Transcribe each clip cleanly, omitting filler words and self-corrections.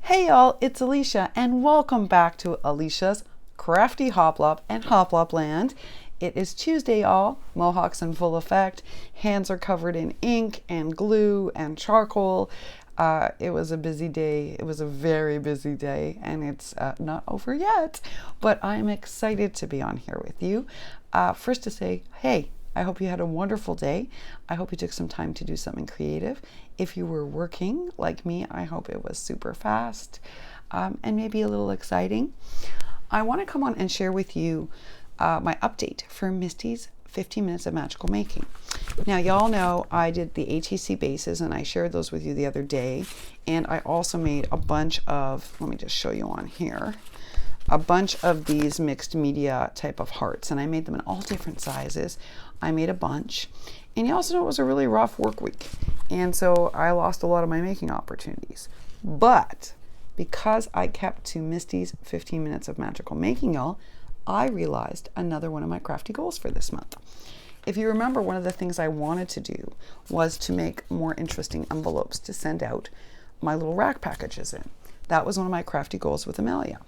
Hey y'all, it's Alicia and welcome back to Alicia's Crafty Hoplop and Hoplop Land. It is Tuesday, y'all. Mohawks in full effect. Hands are covered in ink and glue and charcoal. It was a busy day. It was a very busy day and it's not over yet, but I'm excited to be on here with you. First to say, hey, I hope you had a wonderful day. I hope you took some time to do something creative. If you were working like me, I hope it was super fast and maybe a little exciting. I want to come on and share with you my update for Misty's 15 Minutes of Magical Making. Now, y'all know I did the ATC bases and I shared those with you the other day. And I also made a bunch of, let me just show you on here, a bunch of these mixed media type of hearts, and I made them in all different sizes. I made a bunch, and you also know it was a really rough work week, and so I lost a lot of my making opportunities. But because I kept to Misty's 15 Minutes of Magical Making, y'all, I realized another one of my crafty goals for this month. If you remember, one of the things I wanted to do was to make more interesting envelopes to send out my little rack packages in. That was one of my crafty goals with Amelia.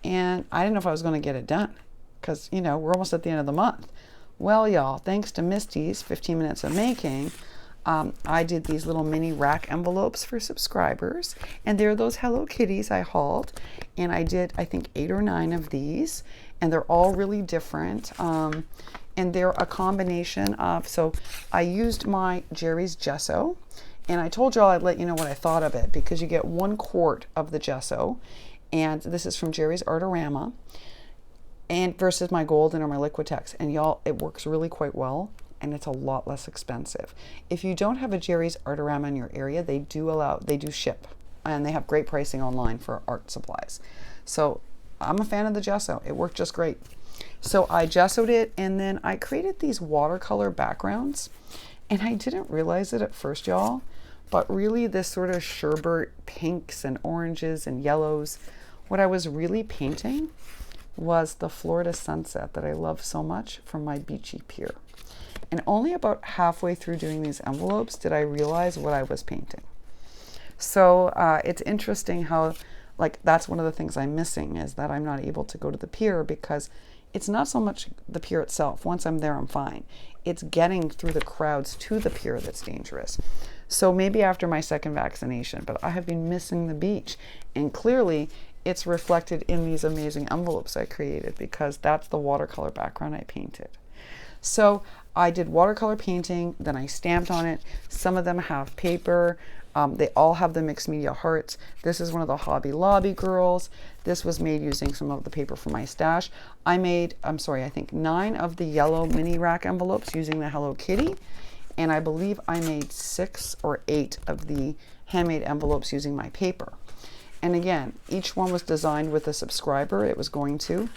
And I didn't know if I was going to get it done because, you know, we're almost at the end of the month. Well, y'all, thanks to Misty's 15 Minutes of Making, I did these little mini rack envelopes for subscribers. And they're those Hello Kitties I hauled. And I did, I think, 8 or 9 of these. And they're all really different. And they're a combination of, so I used my Jerry's gesso. And I told y'all I'd let you know what I thought of it because you get 1 quart of the gesso. And this is from Jerry's Artorama, and versus my Golden or my Liquitex. And y'all, it works really quite well, and it's a lot less expensive. If you don't have a Jerry's Artorama in your area, they do ship, and they have great pricing online for art supplies. So I'm a fan of the gesso. It worked just great. So I gessoed it, and then I created these watercolor backgrounds, and I didn't realize it at first, y'all, but really this sort of sherbet pinks and oranges and yellows. What I was really painting was the Florida sunset that I love so much from my beachy pier. And only about halfway through doing these envelopes did I realize what I was painting. So it's interesting how, like, that's one of the things I'm missing, is that I'm not able to go to the pier because it's not so much the pier itself. Once I'm there, I'm fine. It's getting through the crowds to the pier that's dangerous. So maybe after my second vaccination, but I have been missing the beach. And clearly it's reflected in these amazing envelopes I created because that's the watercolor background I painted. So I did watercolor painting, then I stamped on it. Some of them have paper. They all have the mixed media hearts. This is one of the Hobby Lobby girls. This was made using some of the paper from my stash. I think 9 of the yellow mini rack envelopes using the Hello Kitty. And I believe I made 6 or 8 of the handmade envelopes using my paper. And again, each one was designed with a subscriber. It was going to,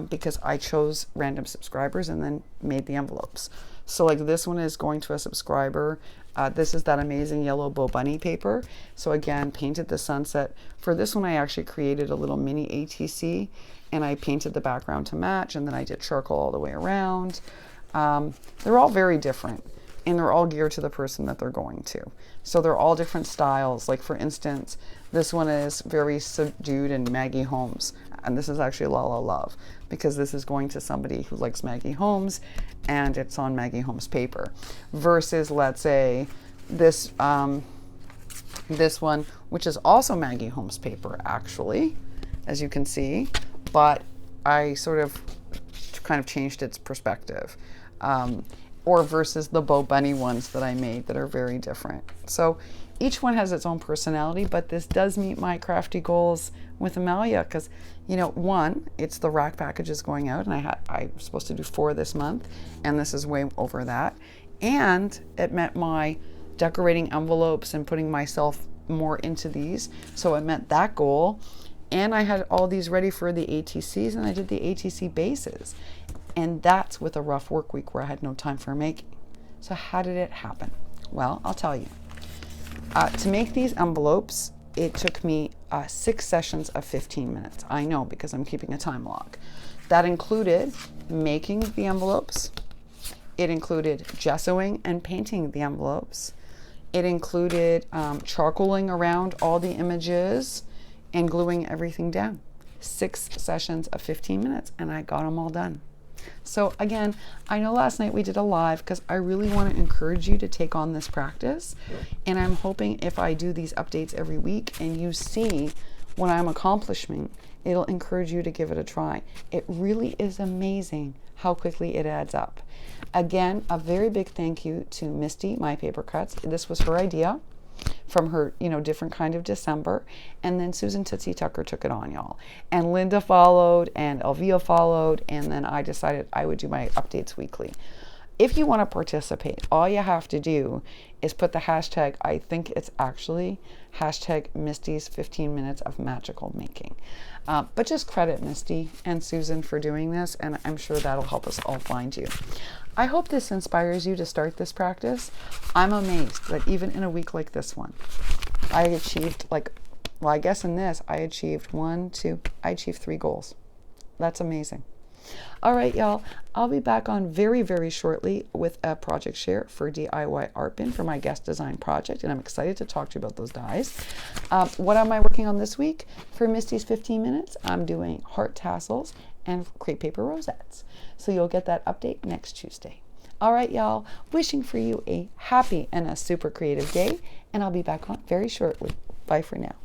because I chose random subscribers and then made the envelopes. So like this one is going to a subscriber. This is that amazing yellow Bo Bunny paper. So again, painted the sunset. For this one, I actually created a little mini ATC and I painted the background to match, and then I did charcoal all the way around. They're all very different, and they're all geared to the person that they're going to. So they're all different styles. Like for instance, this one is very subdued and Maggie Holmes. And this is actually La La Love, because this is going to somebody who likes Maggie Holmes and it's on Maggie Holmes paper. Versus, let's say, this one, which is also Maggie Holmes paper actually, as you can see, but I sort of kind of changed its perspective. Or versus the Bo Bunny ones that I made that are very different. So each one has its own personality, but this does meet my crafty goals with Amelia because, you know, one, it's the rack packages going out, and I was supposed to do 4 this month, and this is way over that. And it met my decorating envelopes and putting myself more into these, so it met that goal. And I had all these ready for the ATCs, and I did the ATC bases. And that's with a rough work week where I had no time for making. So how did it happen? Well, I'll tell you. To make these envelopes, it took me 6 sessions of 15 minutes. I know, because I'm keeping a time log. That included making the envelopes. It included gessoing and painting the envelopes. It included charcoaling around all the images. and gluing everything down. 6 sessions of 15 minutes, and I got them all done. So again, I know last night we did a live because I really want to encourage you to take on this practice. And I'm hoping if I do these updates every week and you see what I'm accomplishing, it'll encourage you to give it a try. It really is amazing how quickly it adds up. Again, a very big thank you to Misty, My Paper Cuts. This was her idea from her, different kind of December. And then Susan Tootsie Tucker took it on, y'all. And Linda followed, and Elvia followed, and then I decided I would do my updates weekly. If you want to participate, all you have to do is put the hashtag, I think it's actually hashtag Misty's 15 minutes of magical making. But just credit Misty and Susan for doing this, and I'm sure that'll help us all find you. I hope this inspires you to start this practice. I'm amazed that even in a week like this one, I achieved I guess in this, I achieved 3 goals. That's amazing. All right, y'all, I'll be back on very, very shortly with a project share for DIY art bin for my guest design project, and I'm excited to talk to you about those dies. What am I working on this week? For Misty's 15 minutes, I'm doing heart tassels and crepe paper rosettes. So you'll get that update next Tuesday. All right, y'all, wishing for you a happy and a super creative day, and I'll be back on very shortly. Bye for now.